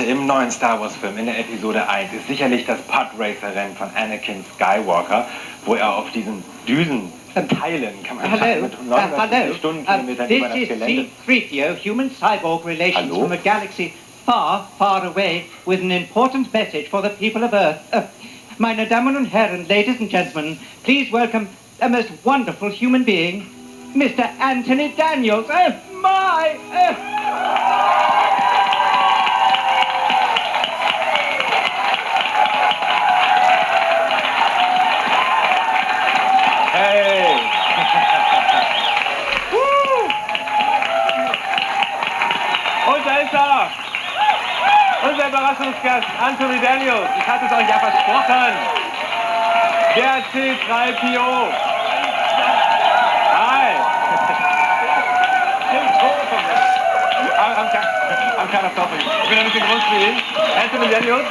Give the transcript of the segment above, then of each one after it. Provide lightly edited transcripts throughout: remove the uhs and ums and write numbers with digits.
im neuen Star Wars Film, in der Episode 1, ist sicherlich das Podracer-Rennen von Anakin Skywalker, wo er auf diesen Düsen teilen kann man mit 950 Stundenkilometern über das Gelände. This is C-3PO, human cyborg relations from a galaxy far, far away, with an important message for the people of Earth. Meine Damen und Herren, ladies and gentlemen, please welcome a most wonderful human being, Mr. Anthony Daniels. Oh, my! Hey! Und da ist er! Unser Überraschungsgast, Anthony Daniels. Ich hatte es euch ja versprochen. Der C-3PO. Hi! I'm kind of talking. Ich bin ein bisschen groß für ihn. Anthony Daniels.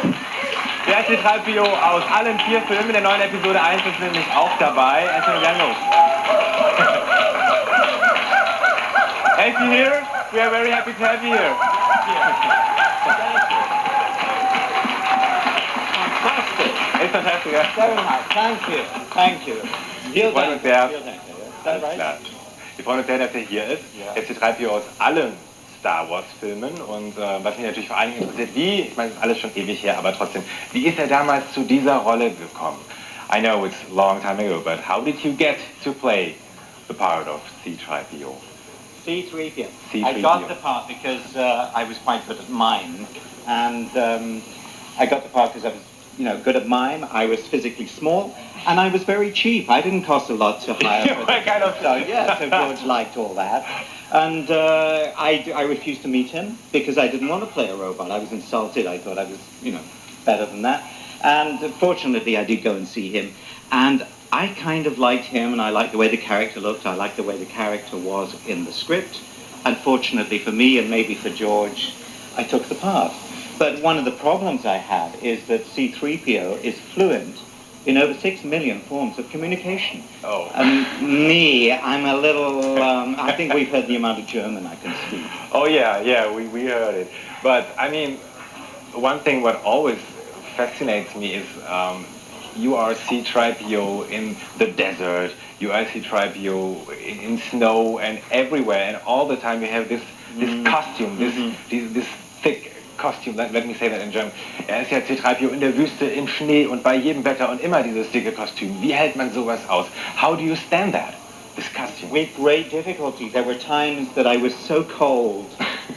Der C-3PO aus allen 4 Filmen. In der neuen Episode 1 ist nämlich auch dabei. Anthony Daniels. Is he here? We are very happy to have you here. Fantastic. It's fantastic, yeah? Very nice. Thank you. Thank you. Wir freuen uns sehr. Wir freuen uns sehr, dass er hier ist. Der C-3PO aus allen Star Wars Filmen und was mich natürlich vor allen Dingen interessiert, ich meine, das ist alles schon ewig her, aber trotzdem, wie ist er damals zu dieser Rolle gekommen? I know it's a long time ago, but how did you get to play the part of C-3PO? C-3PO. I got the part because I was quite good at mime, and I got the part because I was, good at mime. I was physically small, and I was very cheap. I didn't cost a lot to hire. So George liked all that. And I refused to meet him because I didn't want to play a robot. I was insulted. I thought I was, better than that. And fortunately, I did go and see him. And I kind of liked him, and I liked the way the character looked. I liked the way the character was in the script. Unfortunately for me, and maybe for George, I took the part. But one of the problems I have is that C-3PO is fluent in over 6 million forms of communication. Oh. And me, I'm a little, I think we've heard the amount of German I can speak. Oh yeah, we heard it. But, I mean, one thing what always fascinates me is you are C-3PO in the desert, you are C-3PO in snow and everywhere, and all the time you have this costume, this thick costume, let me say that in German. Er ist ja C-3PO in der Wüste, im Schnee und bei jedem Wetter und immer dieses dicke Kostüm. Wie hält man sowas aus? How do you stand that, this costume? With great difficulty. There were times that I was so cold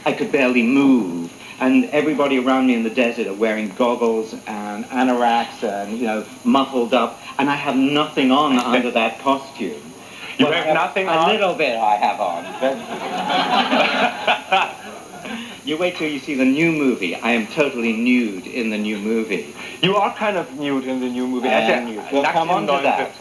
I could barely move. And everybody around me in the desert are wearing goggles and anoraks and, muffled up. And I have nothing on under that costume. You have nothing on? A little bit I have on. But you wait till you see the new movie. I am totally nude in the new movie. You are kind of nude in the new movie. We'll come on to that.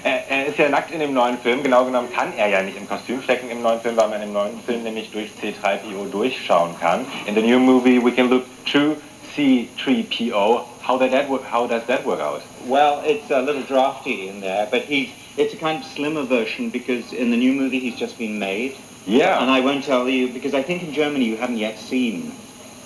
Er ist ja nackt in dem neuen Film. Genau genommen kann er ja nicht im Kostüm stecken im neuen Film, weil man im neuen Film nämlich durch C-3PO durchschauen kann. In the new movie we can look through C-3PO. How does that work out? Well, it's a little drafty in there, but it's a kind of slimmer version because in the new movie he's just been made. Yeah. And I won't tell you, because I think in Germany you haven't yet seen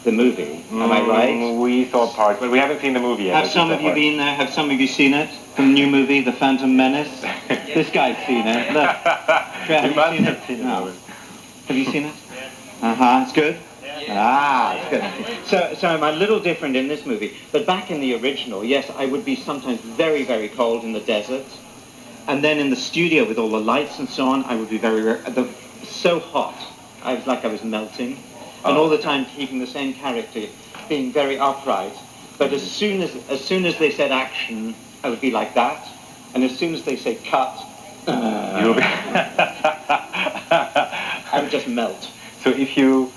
the movie. Am I right? We saw parts, but we haven't seen the movie yet. Have some of you been there? Have some of you seen it? The new movie, The Phantom Menace? This guy's seen it. Look. You must have seen it. No. Have you seen it? Uh-huh. It's good? Ah, it's good. So I'm a little different in this movie. But back in the original, yes, I would be sometimes very, very cold in the desert. And then in the studio with all the lights and so on, I would be so hot. I was like I was melting. And all the time keeping the same character, being very upright. But as soon as they said action, I would be like that. And as soon as they say cut, I would just melt. So if you,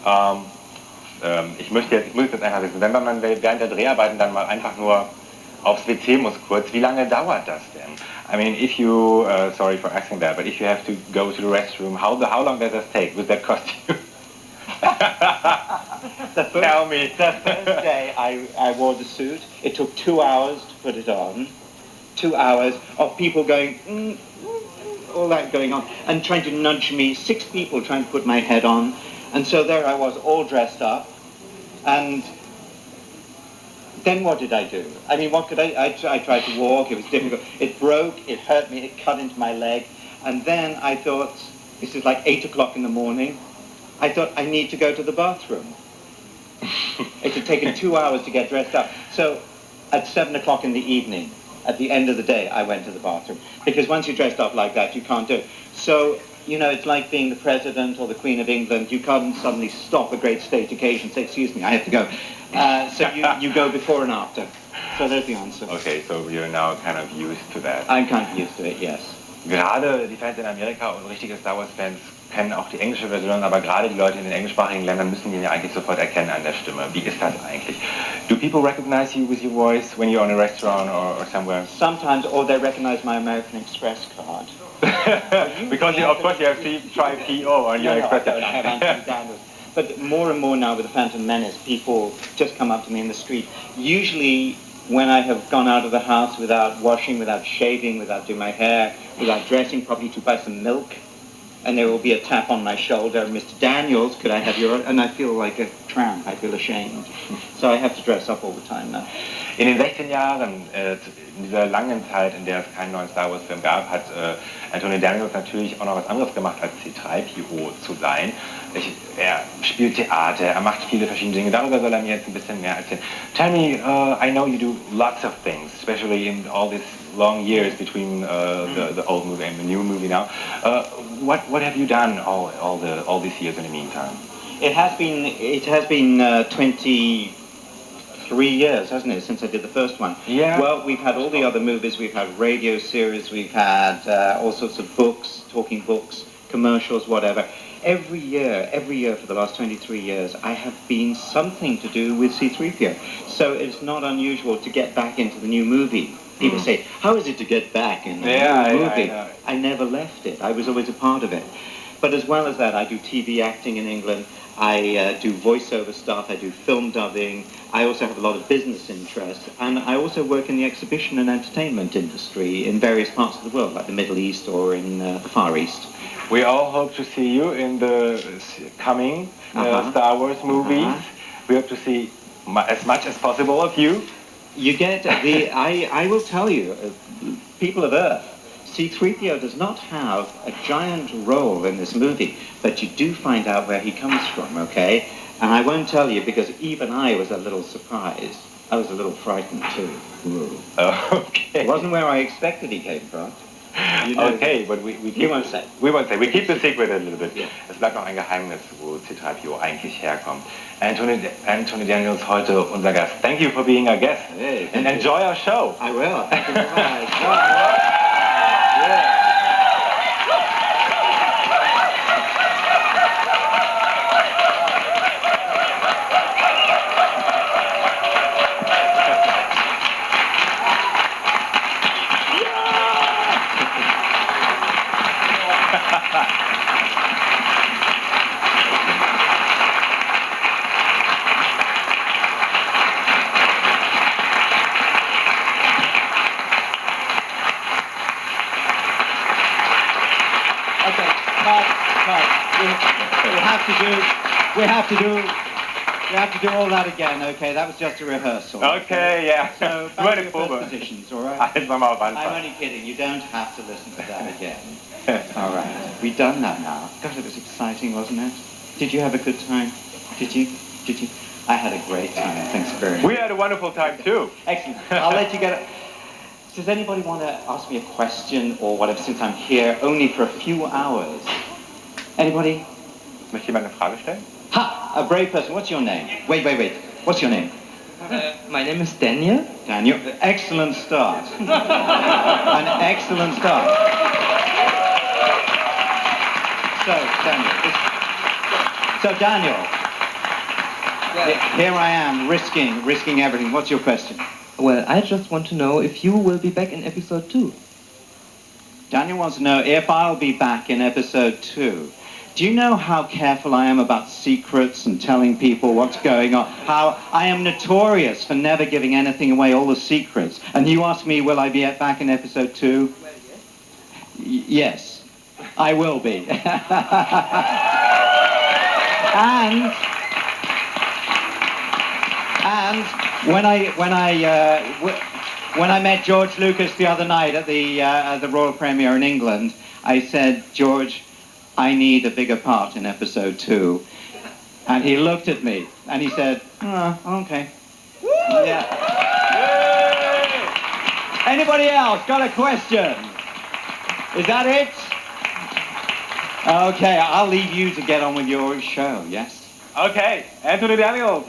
ich muss jetzt einfach wissen, wenn man während der Dreharbeiten dann mal einfach nur aufs WC muss kurz, wie lange dauert das denn? I mean, if you, sorry for asking that, but if you have to go to the restroom, how long does that take with that costume? Tell me. The first day I wore the suit, it took 2 hours to put it on. 2 hours of people going, all that going on, and trying to nudge me, 6 people trying to put my head on. And so there I was, all dressed up, And then what did I do? I mean, what could I tried to walk, it was difficult. It broke, it hurt me, it cut into my leg. And then I thought, this is like 8 o'clock in the morning. I thought, I need to go to the bathroom. It had taken 2 hours to get dressed up. So at 7 o'clock in the evening, at the end of the day, I went to the bathroom. Because once you're dressed up like that, you can't do it. So, you know, it's like being the President or the Queen of England. You can't suddenly stop a great state occasion and say, excuse me, I have to go. So you go before and after. So there's the answer. Okay, so you're now kind of used to that. I'm kind of used to it, yes. Gerade die Fans in Amerika und richtige Star Wars Fans kennen auch die englische Version, aber gerade die Leute in den englischsprachigen Ländern müssen ihn ja eigentlich sofort erkennen an der Stimme. Wie ist das eigentlich? Do people recognize you with your voice when you're in a restaurant or somewhere? Sometimes, or they recognize my American Express card. Because of course you have C-3PO on your Express card. I have Anthony Daniels. But more and more now with the Phantom Menace, people just come up to me in the street. Usually when I have gone out of the house without washing, without shaving, without doing my hair, without dressing properly, to buy some milk, and there will be a tap on my shoulder, Mr. Daniels, could I have your... And I feel like a tramp, I feel ashamed. So I have to dress up all the time now. In den 16 Jahren, in dieser langen Zeit, in der es keinen neuen Star Wars Film gab, hat Anthony Daniels natürlich auch noch was anderes gemacht, als C-3PO zu sein. Er spielt Theater, er macht viele verschiedene Dinge. Darüber soll er mir jetzt ein bisschen mehr erzählen. Tell me, I know you do lots of things, especially in all these long years between the old movie and the new movie now. What have you done all these years in the meantime? It has been 23 years, hasn't it, since I did the first one? Yeah. Well, we've had all the other movies, we've had radio series, we've had all sorts of books, talking books, commercials, whatever. Every year for the last 23 years, I have been something to do with C-3PO. So it's not unusual to get back into the new movie. People say, how is it to get back in the new movie? I never left it. I was always a part of it. But as well as that, I do TV acting in England. I do voiceover stuff. I do film dubbing. I also have a lot of business interests. And I also work in the exhibition and entertainment industry in various parts of the world, like the Middle East or in the Far East. We all hope to see you in the coming Star Wars movies. We hope to see as much as possible of you. You get I will tell you, people of Earth, C-3PO does not have a giant role in this movie, but you do find out where he comes from, okay? And I won't tell you because even I was a little surprised. I was a little frightened too. Okay. It wasn't where I expected he came from. You know, okay, but we won't say. We won't say. We keep the secret a little bit. Yeah. Es bleibt noch ein Geheimnis, wo C-3PO eigentlich herkommt. Anthony Daniels heute unser Gast. Thank you for being our guest. Hey, and enjoy our show. I will. Thank you very much. Yeah. We have to do all that again, okay? That was just a rehearsal. Okay, yeah. So, back to your first positions, all right? I'm only kidding. You don't have to listen to that again. All right. We've done that now. God, it was exciting, wasn't it? Did you have a good time? Did you? I had a great time. Thanks very much. We had a wonderful time, too. Excellent. I'll let you get it. Does anybody want to ask me a question or whatever, since I'm here only for a few hours? Anybody? Möchte jemand eine Frage stellen? Ha! A brave person. What's your name? Wait. What's your name? My name is Daniel. Daniel. Excellent start. An excellent start. So, Daniel. Here I am, risking everything. What's your question? Well, I just want to know if you will be back in episode 2. Daniel wants to know if I'll be back in episode 2. Do you know how careful I am about secrets and telling people what's going on? How I am notorious for never giving anything away, all the secrets. And you ask me, will I be back in episode 2? Well, yes. Yes, I will be. And when I met George Lucas the other night at the Royal Premiere in England, I said, George, I need a bigger part in episode 2. And he looked at me and he said, okay. Yeah. Anybody else got a question? Is that it? Okay, I'll leave you to get on with your show, yes? Okay, Anthony Daniels.